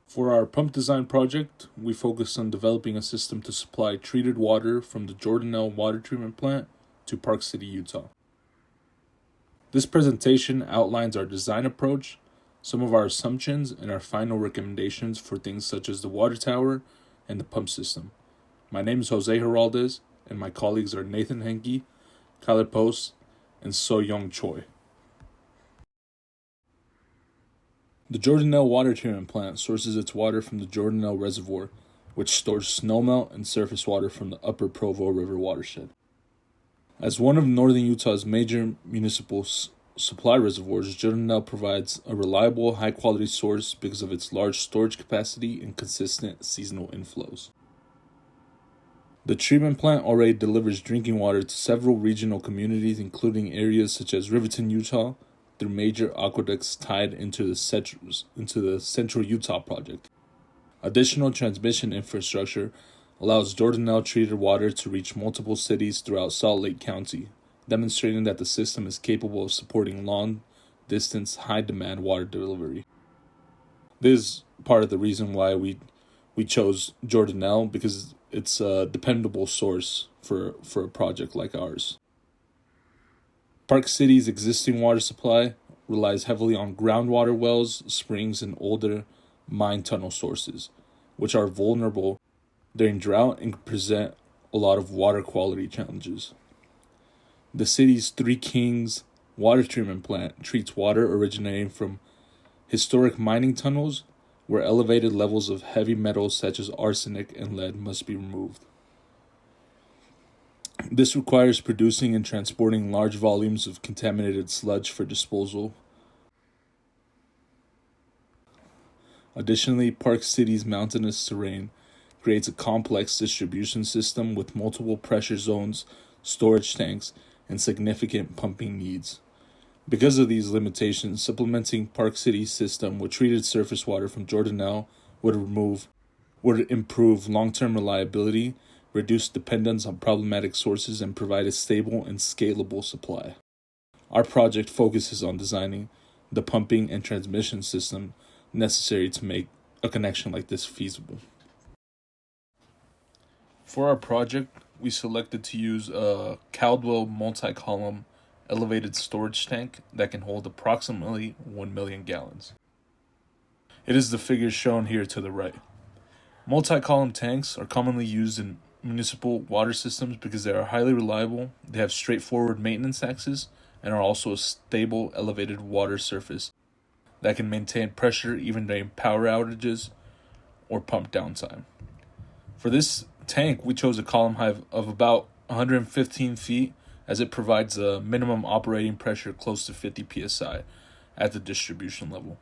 For our pump design project, we focused on developing a system to supply treated water from the Jordanelle Water Treatment Plant to Park City, Utah. This presentation outlines our design approach, some of our assumptions, and our final recommendations for things such as the water tower and the pump system. My name is Jose Heraldez, and my colleagues are Nathan Henke, Kyler Post, and So Young Choi. The Jordanelle Water Treatment Plant sources its water from the Jordanelle Reservoir, which stores snowmelt and surface water from the Upper Provo River watershed. As one of northern Utah's major municipal supply reservoirs, Jordanelle provides a reliable, high-quality source because of its large storage capacity and consistent seasonal inflows. The treatment plant already delivers drinking water to several regional communities, including areas such as Riverton, Utah, through major aqueducts tied into the Central Utah Project. Additional transmission infrastructure allows Jordanelle treated water to reach multiple cities throughout Salt Lake County, demonstrating that the system is capable of supporting long-distance, high-demand water delivery. This is part of the reason why we chose Jordanelle, because it's a dependable source for a project like ours. Park City's existing water supply relies heavily on groundwater wells, springs, and older mine tunnel sources, which are vulnerable during drought and present a lot of water quality challenges. The city's Three Kings water treatment plant treats water originating from historic mining tunnels where elevated levels of heavy metals such as arsenic and lead must be removed. This requires producing and transporting large volumes of contaminated sludge for disposal. Additionally, Park City's mountainous terrain creates a complex distribution system with multiple pressure zones, storage tanks, and significant pumping needs. Because of these limitations, supplementing Park City's system with treated surface water from Jordanelle would improve long-term reliability, reduce dependence on problematic sources, and provide a stable and scalable supply. Our project focuses on designing the pumping and transmission system necessary to make a connection like this feasible. For our project, we selected to use a Caldwell multi-column elevated storage tank that can hold approximately 1 million gallons. It is the figure shown here to the right. Multi-column tanks are commonly used in municipal water systems because they are highly reliable, they have straightforward maintenance access, and are also a stable elevated water surface that can maintain pressure even during power outages or pump downtime. For this tank, we chose a column height of about 115 feet as it provides a minimum operating pressure close to 50 psi at the distribution level.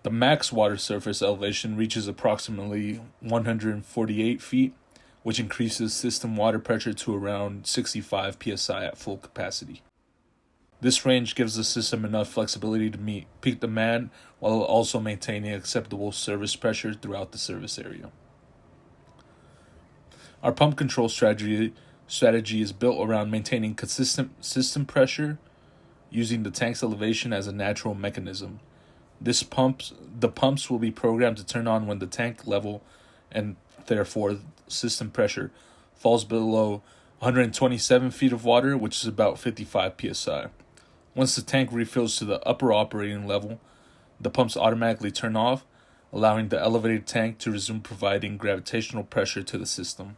The max water surface elevation reaches approximately 148 feet, which increases system water pressure to around 65 psi at full capacity. This range gives the system enough flexibility to meet peak demand while also maintaining acceptable service pressure throughout the service area. Our pump control strategy is built around maintaining consistent system pressure using the tank's elevation as a natural mechanism. The pumps will be programmed to turn on when the tank level and therefore system pressure falls below 127 feet of water, which is about 55 psi. Once the tank refills to the upper operating level, the pumps automatically turn off, allowing the elevated tank to resume providing gravitational pressure to the system.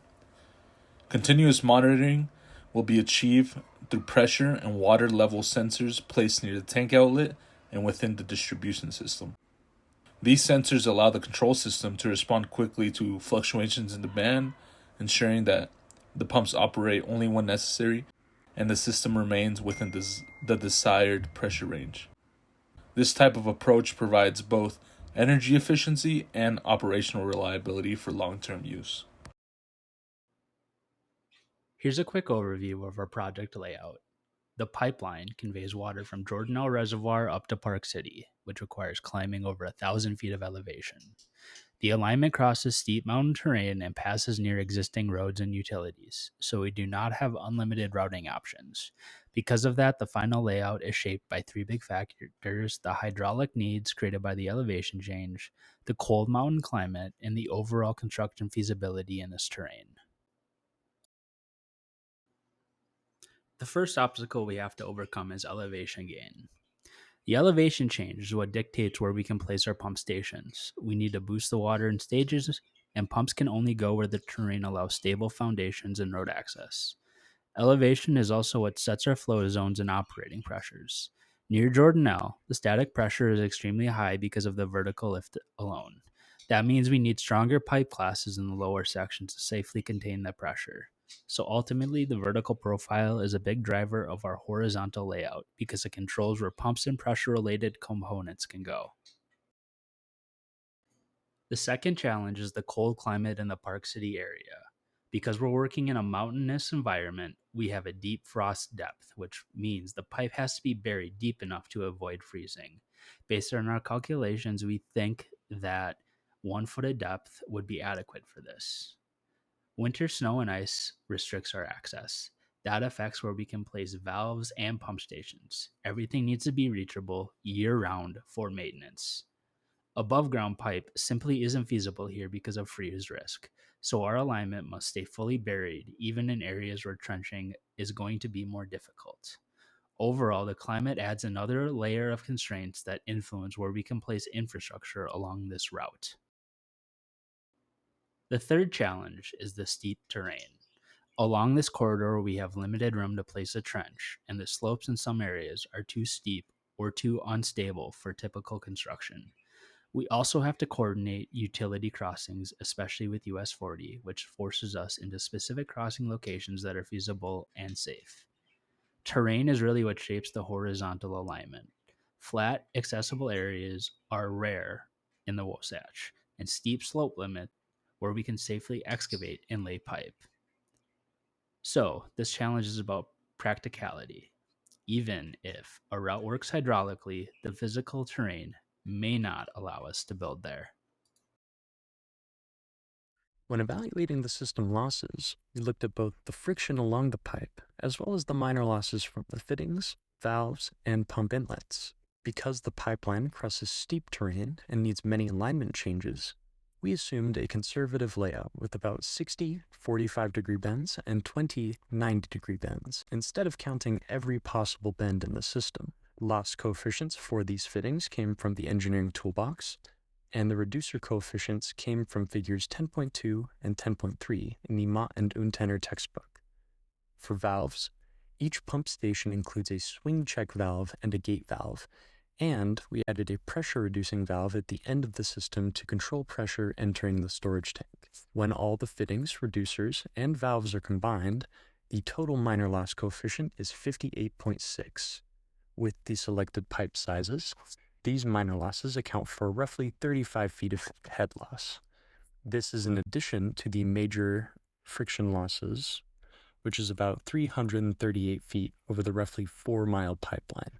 Continuous monitoring will be achieved through pressure and water level sensors placed near the tank outlet and within the distribution system. These sensors allow the control system to respond quickly to fluctuations in demand, ensuring that the pumps operate only when necessary and the system remains within the desired pressure range. This type of approach provides both energy efficiency and operational reliability for long-term use. Here's a quick overview of our project layout. The pipeline conveys water from Jordanelle Reservoir up to Park City, which requires climbing over 1,000 feet of elevation. The alignment crosses steep mountain terrain and passes near existing roads and utilities, so we do not have unlimited routing options. Because of that, the final layout is shaped by three big factors: the hydraulic needs created by the elevation change, the cold mountain climate, and the overall construction feasibility in this terrain. The first obstacle we have to overcome is elevation gain. The elevation change is what dictates where we can place our pump stations. We need to boost the water in stages, and pumps can only go where the terrain allows stable foundations and road access. Elevation is also what sets our flow zones and operating pressures. Near Jordanelle, the static pressure is extremely high because of the vertical lift alone. That means we need stronger pipe classes in the lower sections to safely contain the pressure. So ultimately, the vertical profile is a big driver of our horizontal layout because it controls where pumps and pressure related components can go. The second challenge is the cold climate in the Park City area. Because we're working in a mountainous environment, we have a deep frost depth, which means the pipe has to be buried deep enough to avoid freezing. Based on our calculations, we think that 1 foot of depth would be adequate for this. Winter snow and ice restricts our access. That affects where we can place valves and pump stations. Everything needs to be reachable year round for maintenance. Above ground pipe simply isn't feasible here because of freeze risk, so our alignment must stay fully buried even in areas where trenching is going to be more difficult. Overall, the climate adds another layer of constraints that influence where we can place infrastructure along this route. The third challenge is the steep terrain. Along this corridor, we have limited room to place a trench, and the slopes in some areas are too steep or too unstable for typical construction. We also have to coordinate utility crossings, especially with US 40, which forces us into specific crossing locations that are feasible and safe. Terrain is really what shapes the horizontal alignment. Flat, accessible areas are rare in the Wasatch, and steep slope limit where we can safely excavate and lay pipe. So, this challenge is about practicality. Even if a route works hydraulically, the physical terrain may not allow us to build there. When evaluating the system losses, we looked at both the friction along the pipe as well as the minor losses from the fittings, valves, and pump inlets. Because the pipeline crosses steep terrain and needs many alignment changes, we assumed a conservative layout with about 60 45-degree bends and 20 90-degree bends, instead of counting every possible bend in the system. Loss coefficients for these fittings came from the engineering toolbox, and the reducer coefficients came from figures 10.2 and 10.3 in the Mott and Untener textbook. For valves, each pump station includes a swing check valve and a gate valve, and we added a pressure-reducing valve at the end of the system to control pressure entering the storage tank. When all the fittings, reducers, and valves are combined, the total minor loss coefficient is 58.6. With the selected pipe sizes, these minor losses account for roughly 35 feet of head loss. This is in addition to the major friction losses, which is about 338 feet over the roughly 4-mile pipeline.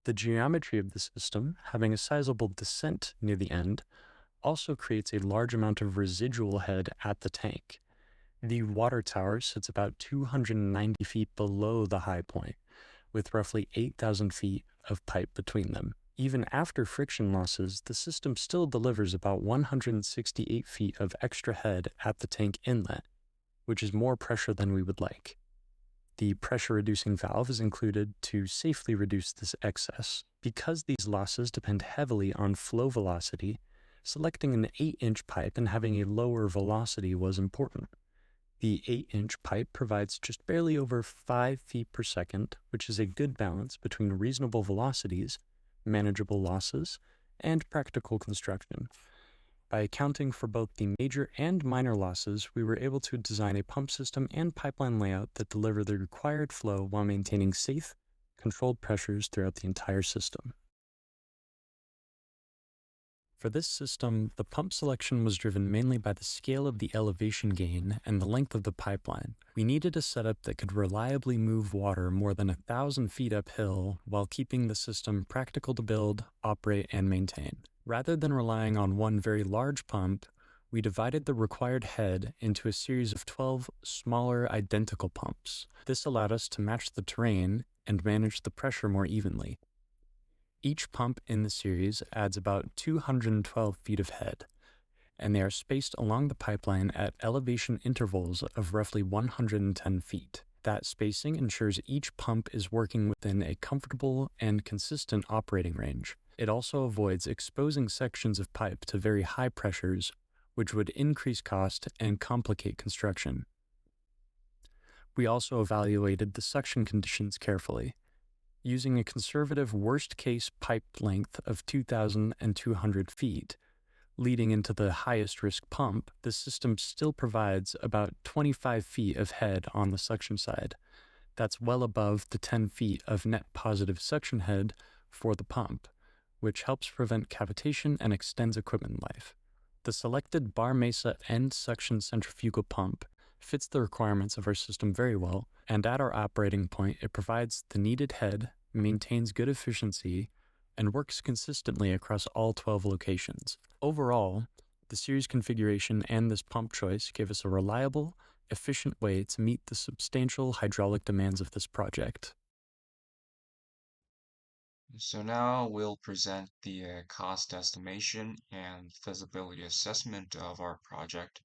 The geometry of the system, having a sizable descent near the end, also creates a large amount of residual head at the tank. The water tower sits about 290 feet below the high point, with roughly 8,000 feet of pipe between them. Even after friction losses, the system still delivers about 168 feet of extra head at the tank inlet, which is more pressure than we would like. The pressure-reducing valve is included to safely reduce this excess. Because these losses depend heavily on flow velocity, selecting an 8-inch pipe and having a lower velocity was important. The 8-inch pipe provides just barely over 5 feet per second, which is a good balance between reasonable velocities, manageable losses, and practical construction. By accounting for both the major and minor losses, we were able to design a pump system and pipeline layout that deliver the required flow while maintaining safe, controlled pressures throughout the entire system. For this system, the pump selection was driven mainly by the scale of the elevation gain and the length of the pipeline. We needed a setup that could reliably move water more than 1,000 feet uphill while keeping the system practical to build, operate, and maintain. Rather than relying on one very large pump, we divided the required head into a series of 12 smaller identical pumps. This allowed us to match the terrain and manage the pressure more evenly. Each pump in the series adds about 212 feet of head, and they are spaced along the pipeline at elevation intervals of roughly 110 feet. That spacing ensures each pump is working within a comfortable and consistent operating range. It also avoids exposing sections of pipe to very high pressures, which would increase cost and complicate construction. We also evaluated the suction conditions carefully. Using a conservative worst-case pipe length of 2,200 feet, leading into the highest risk pump, the system still provides about 25 feet of head on the suction side. That's well above the 10 feet of net positive suction head for the pump, which helps prevent cavitation and extends equipment life. The selected Bar Mesa end suction centrifugal pump fits the requirements of our system very well, and at our operating point, it provides the needed head, maintains good efficiency, and works consistently across all 12 locations. Overall, the series configuration and this pump choice give us a reliable, efficient way to meet the substantial hydraulic demands of this project. So now we'll present the cost estimation and feasibility assessment of our project.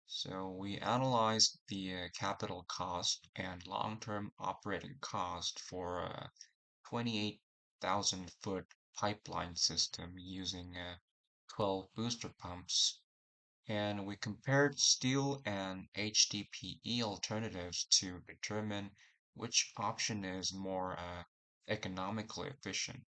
So we analyzed the capital cost and long-term operating cost for a 28,000 foot pipeline system using 12 booster pumps, and we compared steel and HDPE alternatives to determine which option is more economically efficient.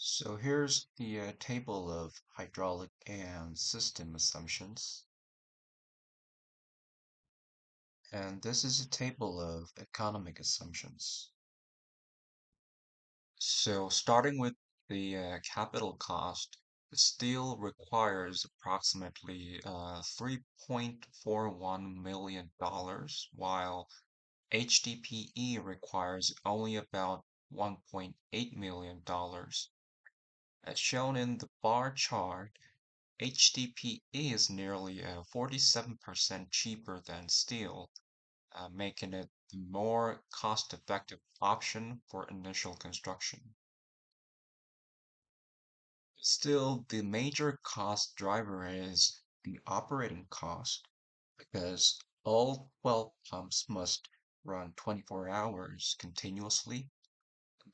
So here's the table of hydraulic and system assumptions. And this is a table of economic assumptions. So starting with the capital cost, the steel requires approximately $3.41 million, while HDPE requires only about $1.8 million. As shown in the bar chart, HDPE is nearly 47% cheaper than steel, making it the more cost-effective option for initial construction. Still, the major cost driver is the operating cost, because all 12 pumps must run 24 hours continuously.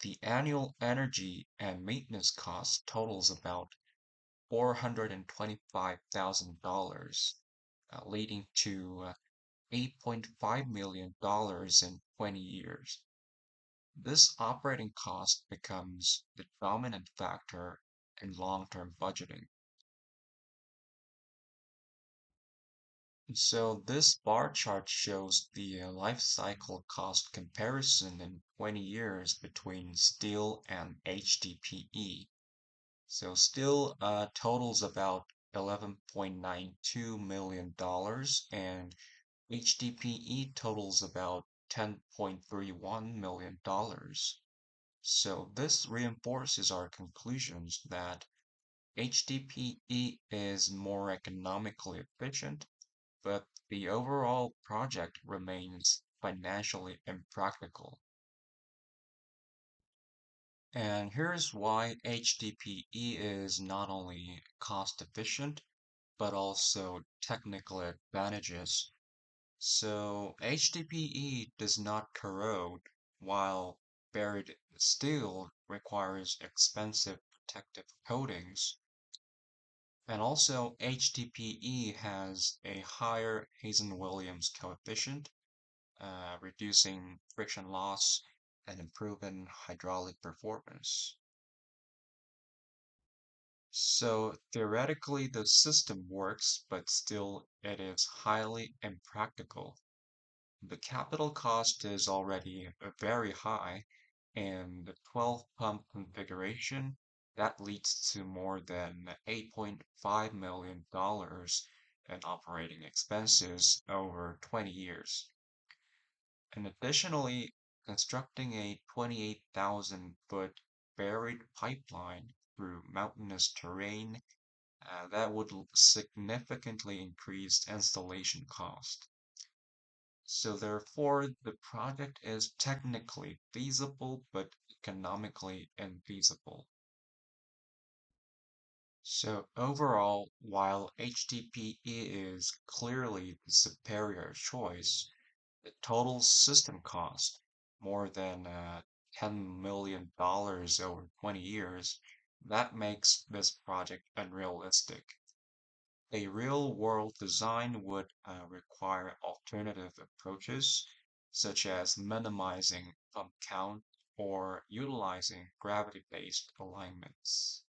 The annual energy and maintenance cost totals about $425,000, leading to $8.5 million in 20 years. This operating cost becomes the dominant factor in long-term budgeting. So this bar chart shows the life cycle cost comparison in 20 years between steel and HDPE. So steel totals about $11.92 million and HDPE totals about $10.31 million. So this reinforces our conclusions that HDPE is more economically efficient, but the overall project remains financially impractical. And here's why HDPE is not only cost efficient, but also technical advantages. So HDPE does not corrode, while buried steel requires expensive protective coatings. And also HDPE has a higher Hazen-Williams coefficient, reducing friction loss and improving hydraulic performance. So theoretically, the system works, but still it is highly impractical. The capital cost is already very high, and the 12 pump configuration that leads to more than $8.5 million in operating expenses over 20 years. And additionally, constructing a 28,000 foot buried pipeline through mountainous terrain, that would significantly increase installation cost. So therefore, the project is technically feasible but economically infeasible. So overall, while HDPE is clearly the superior choice, the total system cost, more than $10 million over 20 years, that makes this project unrealistic. A real-world design would require alternative approaches, such as minimizing pump count or utilizing gravity-based alignments.